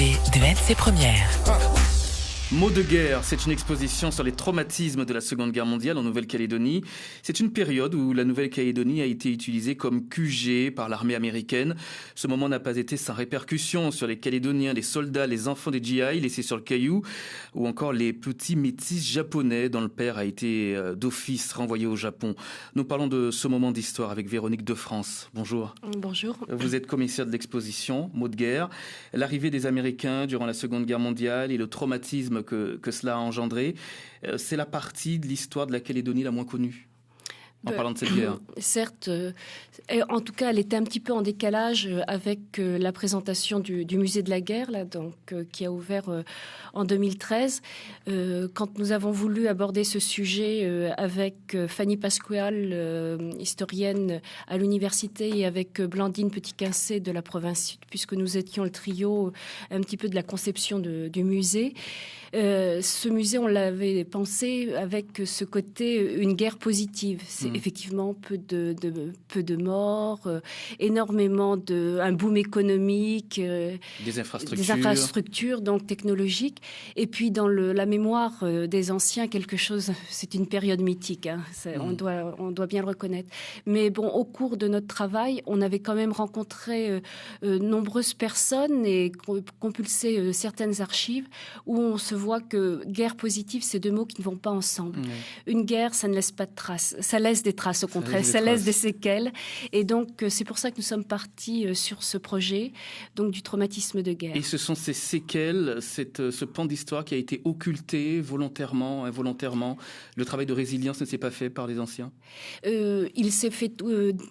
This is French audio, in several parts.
l'été de NC Première. Mots de guerre, c'est une exposition sur les traumatismes de la Seconde Guerre mondiale en Nouvelle-Calédonie. C'est une période où la Nouvelle-Calédonie a été utilisée comme QG par l'armée américaine. Ce moment n'a pas été sans répercussions sur les Calédoniens, les soldats, les enfants des GI laissés sur le caillou, ou encore les petits métis japonais dont le père a été d'office renvoyé au Japon. Nous parlons de ce moment d'histoire avec Véronique de France. Bonjour. Bonjour. Vous êtes commissaire de l'exposition Mots de guerre. L'arrivée des Américains durant la Seconde Guerre mondiale et le traumatisme que cela a engendré, c'est la partie de l'histoire de la Calédonie la moins connue. En parlant de cette guerre. Certes, en tout cas, elle était un petit peu en décalage avec la présentation du musée de la guerre, là, donc, qui a ouvert en 2013. Quand nous avons voulu aborder ce sujet avec Fanny Pasquale, historienne à l'université, et avec Blandine Petit-Quincé de la province sud, puisque nous étions le trio un petit peu de la conception du musée. Ce musée, on l'avait pensé avec ce côté une guerre positive. C'est effectivement peu de morts, énormément un boom économique, des infrastructures donc technologiques, et puis dans la mémoire des anciens quelque chose. C'est une période mythique, hein, on doit bien le reconnaître. Mais bon, au cours de notre travail, on avait quand même rencontré nombreuses personnes et compulsé certaines archives où on se voit que guerre positive, c'est deux mots qui ne vont pas ensemble. Une guerre, ça ne laisse pas de traces. Ça laisse des traces, au contraire. Ça laisse des séquelles. Et donc, c'est pour ça que nous sommes partis sur ce projet, donc du traumatisme de guerre. Et ce sont ces séquelles, ce pan d'histoire qui a été occulté volontairement, involontairement. Le travail de résilience ne s'est pas fait par les anciens ? Il s'est fait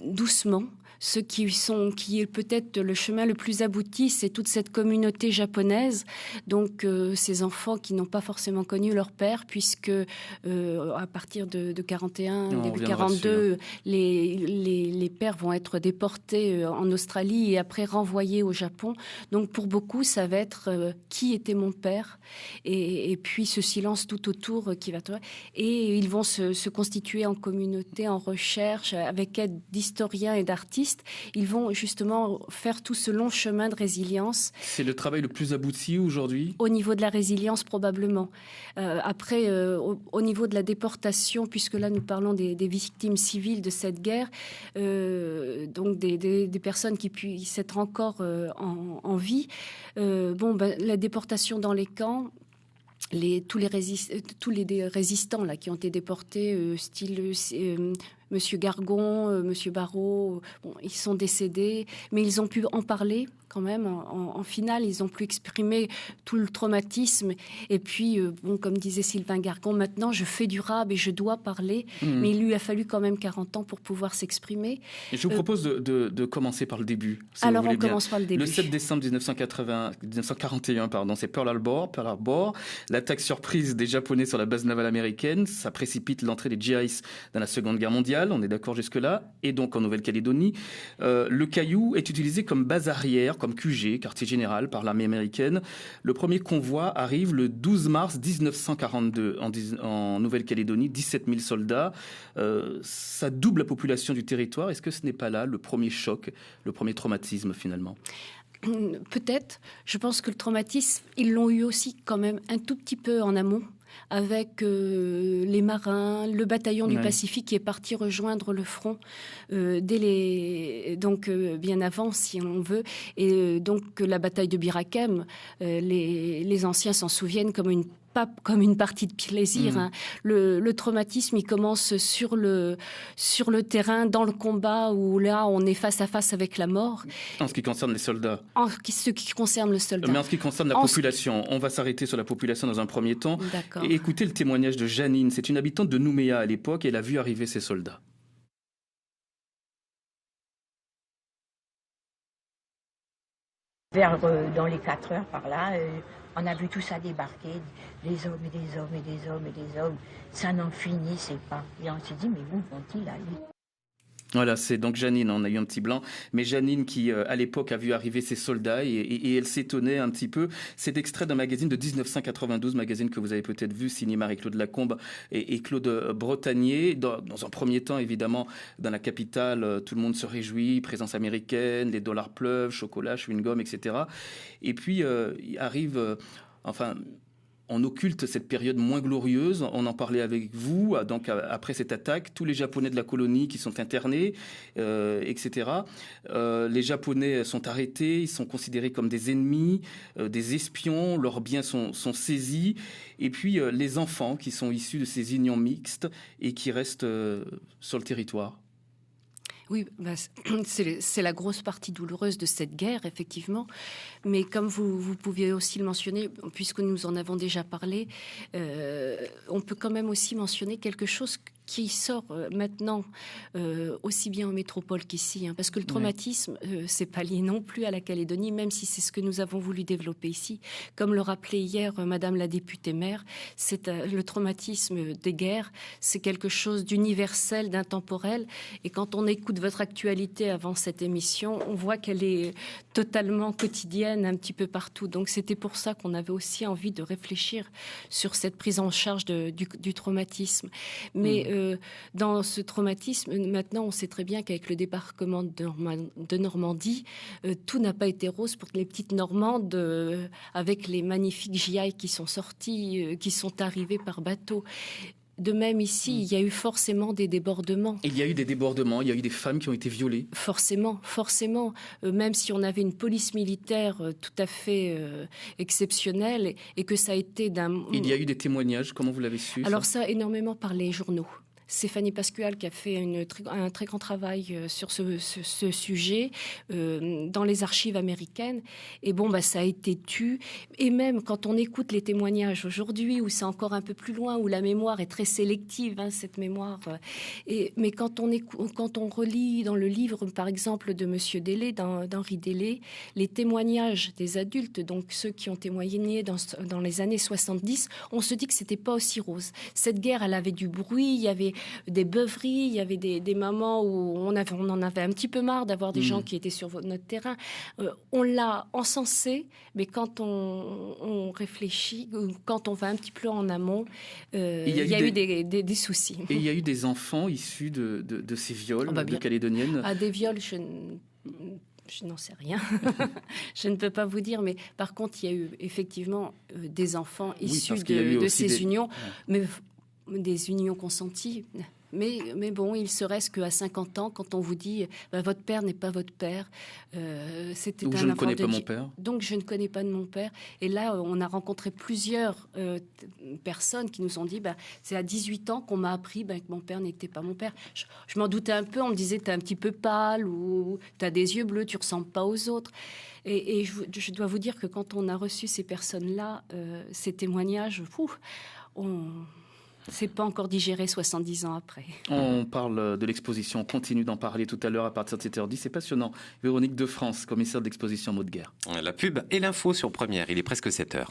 doucement. Ce qui est peut-être le chemin le plus abouti, c'est toute cette communauté japonaise, donc ces enfants qui n'ont pas forcément connu leur père, puisque à partir de 41, début 42, les pères vont être déportés en Australie et après renvoyés au Japon. Donc pour beaucoup, ça va être qui était mon père, et puis ce silence tout autour qui va... Et ils vont se constituer en communauté, en recherche, avec aide d'historiens et d'artistes. Ils vont justement faire tout ce long chemin de résilience. C'est le travail le plus abouti aujourd'hui ? Au niveau de la résilience, probablement. Après, au niveau de la déportation, puisque là nous parlons des victimes civiles de cette guerre, donc des personnes qui puissent être encore en vie, la déportation dans les camps, tous les résistants là, qui ont été déportés, style... Monsieur Gargon, Monsieur Barrault, ils sont décédés, mais ils ont pu en parler quand même. En finale, ils ont pu exprimer tout le traumatisme. Et puis, comme disait Sylvain Gargon, maintenant, je fais du rap et je dois parler. Mais il lui a fallu quand même 40 ans pour pouvoir s'exprimer. Et je vous propose de commencer par le début. Alors, on commence par le début. Le 7 décembre 1941, c'est Pearl Harbor, l'attaque surprise des Japonais sur la base navale américaine. Ça précipite l'entrée des GIs dans la Seconde Guerre mondiale. On est d'accord jusque-là. Et donc en Nouvelle-Calédonie, le Caillou est utilisé comme base arrière, comme QG, quartier général, par l'armée américaine. Le premier convoi arrive le 12 mars 1942 en Nouvelle-Calédonie, 17 000 soldats. Ça double la population du territoire. Est-ce que ce n'est pas là le premier choc, le premier traumatisme finalement ? Peut-être. Je pense que le traumatisme, ils l'ont eu aussi quand même un tout petit peu en amont, avec les marins, le bataillon du Pacifique qui est parti rejoindre le front bien avant, si on veut. Et donc la bataille de Bir Hakeim, les anciens s'en souviennent pas comme une partie de plaisir. Hein. Le traumatisme, il commence sur le terrain, dans le combat, où là, on est face à face avec la mort. En ce qui concerne les soldats. Ce qui concerne le soldat. Mais en ce qui concerne la population, on va s'arrêter sur la population dans un premier temps. D'accord. Et écoutez le témoignage de Janine. C'est une habitante de Nouméa à l'époque. Elle a vu arriver ses soldats. Dans les 4 heures par là, on a vu tout ça débarquer, des hommes et des hommes et des hommes et des hommes. Ça n'en finissait pas. Et on s'est dit, mais où vont-ils aller ? Voilà, c'est donc Janine, on a eu un petit blanc, mais Janine qui, à l'époque, a vu arriver ses soldats et elle s'étonnait un petit peu. C'est extrait d'un magazine de 1992, magazine que vous avez peut-être vu, signé Marie-Claude Lacombe et Claude Bretagne. Dans un premier temps, évidemment, dans la capitale, tout le monde se réjouit, présence américaine, les dollars pleuvent, chocolat, chewing-gum, etc. Et puis, arrive, enfin... On occulte cette période moins glorieuse. On en parlait avec vous. Donc après cette attaque, tous les Japonais de la colonie qui sont internés, etc. Les Japonais sont arrêtés. Ils sont considérés comme des ennemis, des espions. Leurs biens sont saisis. Et puis les enfants qui sont issus de ces unions mixtes et qui restent sur le territoire. Oui, c'est la grosse partie douloureuse de cette guerre, effectivement. Mais comme vous pouviez aussi le mentionner, puisque nous en avons déjà parlé, on peut quand même aussi mentionner quelque chose qui sort maintenant aussi bien en métropole qu'ici, hein, parce que le traumatisme, c'est pas lié non plus à la Calédonie, même si c'est ce que nous avons voulu développer ici. Comme le rappelait hier Madame la députée maire, c'est le traumatisme des guerres, c'est quelque chose d'universel, d'intemporel. Et quand on écoute votre actualité avant cette émission, on voit qu'elle est totalement quotidienne un petit peu partout. Donc c'était pour ça qu'on avait aussi envie de réfléchir sur cette prise en charge du traumatisme. Mais dans ce traumatisme, maintenant, on sait très bien qu'avec le débarquement de Normandie, tout n'a pas été rose pour les petites Normandes, avec les magnifiques GI qui sont sortis, qui sont arrivés par bateau. De même ici, il y a eu forcément des débordements. Il y a eu des débordements, il y a eu des femmes qui ont été violées. Forcément. Même si on avait une police militaire tout à fait exceptionnelle et que ça a été d'un... Il y a eu des témoignages, comment vous l'avez su? Alors ça, énormément par les journaux. C'est Fanny Pascual qui a fait un très grand travail sur ce sujet dans les archives américaines. Et bon, ça a été tu. Et même quand on écoute les témoignages aujourd'hui, où c'est encore un peu plus loin, où la mémoire est très sélective, hein, cette mémoire. Mais quand on relit dans le livre, par exemple, de Monsieur Delay, d'Henri Delay, les témoignages des adultes, donc ceux qui ont témoigné dans les années 70, on se dit que c'était pas aussi rose. Cette guerre, elle avait du bruit, il y avait des beuveries, il y avait des moments où on en avait un petit peu marre d'avoir des gens qui étaient sur notre terrain. On l'a encensé, mais quand on réfléchit, quand on va un petit peu en amont, il y a eu des soucis. Et il y a eu des enfants issus de ces viols de Calédoniennes. Des viols, je n'en sais rien. Je ne peux pas vous dire, mais par contre, il y a eu effectivement des enfants issus de ces unions. Mais des unions consenties. Mais bon, il serait-ce qu'à 50 ans, quand on vous dit votre père n'est pas votre père, c'était donc un je ne connais pas mon père. Donc je ne connais pas de mon père. Et là, on a rencontré plusieurs personnes qui nous ont dit c'est à 18 ans qu'on m'a appris que mon père n'était pas mon père. Je m'en doutais un peu, on me disait t'es un petit peu pâle ou t'as des yeux bleus, tu ressembles pas aux autres. Et je dois vous dire que quand on a reçu ces personnes-là, ces témoignages, c'est pas encore digéré 70 ans après. On parle de l'exposition, on continue d'en parler tout à l'heure à partir de 7h10. C'est passionnant. Véronique de France, commissaire d'exposition Mots de guerre. La pub et l'info sur Première, il est presque 7h.